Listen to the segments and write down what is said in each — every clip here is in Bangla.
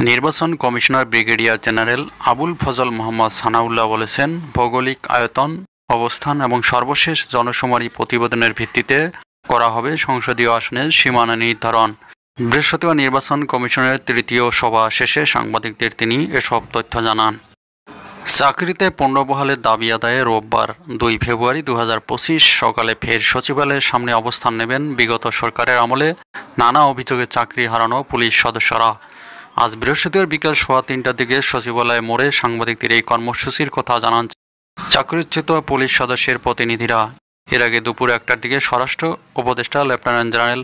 নির্বাচন commissioner brigadier general Abul Fazal Mohammad Sanaullah বলেছেন, ভৌগোলিক আয়তন, অবস্থান এবং সর্বশেষ জনশুমারি প্রতিবেদনের ভিত্তিতে করা হবে সংসদীয় আসনের সীমানা নির্ধারণ। বৃহস্পতিবার নির্বাচন কমিশনের তৃতীয় সভা শেষে সাংবাদিকদের তিনি এসব তথ্য জানান। চাকরিতে পুনর্বহালের দাবি আদায়ে রোববার ২ ফেব্রুয়ারি ২০২৫ সকালে ফের সচিবালয়ের সামনে অবস্থান নেবেন বিগত সরকারের আমলে নানা অভিযোগে চাকরি হারানো পুলিশ সদস্যরা। আজ বৃহস্পতিবার বিকেল ৩:৩০টার দিকে সচিবালয় মোড়ে সাংবাদিকদের এই কর্মসূচির কথা জানান চাকরিচ্যুত পুলিশ সদস্যের প্রতিনিধিরা। এর আগে দুপুর ১টার দিকে স্বরাষ্ট্র উপদেষ্টা লেফটেন্যান্ট জেনারেল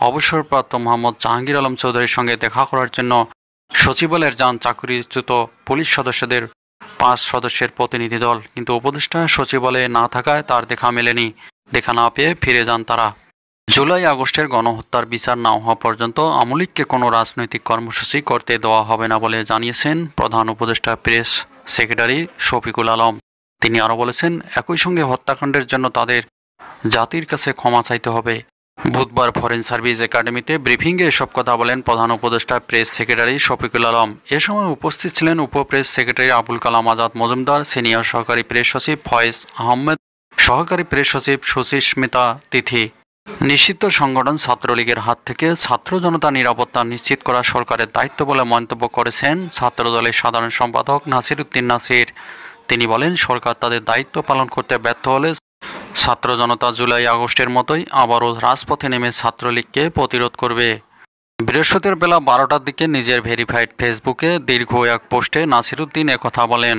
অবসরপ্রাপ্ত মোহাম্মদ জাহাঙ্গীর আলম চৌধুরীর সঙ্গে দেখা করার জন্য সচিবালয়ের যান চাকরিচ্যুত পুলিশ সদস্যদের ৫ সদস্যের প্রতিনিধি দল, কিন্তু উপদেষ্টা সচিবালয়ে না থাকায় তার দেখা মেলেনি। দেখা না পেয়ে ফিরে যান তারা। জুলাই আগস্টের গণহত্যার বিচার না হওয়া পর্যন্ত আওয়ামী লীগকে কোনো রাজনৈতিক কর্মসূচি করতে দেওয়া হবে না বলে জানিয়েছেন প্রধান উপদেষ্টা প্রেস সেক্রেটারি শফিকুল আলম। তিনি আরও বলেছেন, একই সঙ্গে হত্যাকাণ্ডের জন্য তাদের জাতির কাছে ক্ষমা চাইতে হবে। বুধবার ফরেন সার্ভিস একাডেমিতে ব্রিফিংয়ে এসব কথা বলেন প্রধান উপদেষ্টা প্রেস সেক্রেটারি শফিকুল আলম। এ সময় উপস্থিত ছিলেন উপ press secretary Abul Kalam Azad Majumdar, senior সহকারী প্রেস সচিব ফয়েজ আহমেদ, সহকারী প্রেস সচিব সুচিস্মিতা তিথি। নিষিদ্ধ সংগঠন ছাত্রলীগের হাত থেকে ছাত্র জনতা নিরাপত্তা নিশ্চিত করা সরকারের দায়িত্ব বলে মন্তব্য করেছেন ছাত্রদলের সাধারণ সম্পাদক নাসিরউদ্দিন নাসির। তিনি বলেন, সরকার তাদের দায়িত্ব পালন করতে ব্যর্থ হলে ছাত্র জনতা জুলাই আগস্টের মতোই আবারও রাজপথে নেমে ছাত্রলীগকে প্রতিরোধ করবে। বৃহস্পতিবার বেলা ১২টার দিকে নিজের ভেরিফাইড ফেসবুকে দীর্ঘ এক পোস্টে নাসিরউদ্দিন একথা বলেন।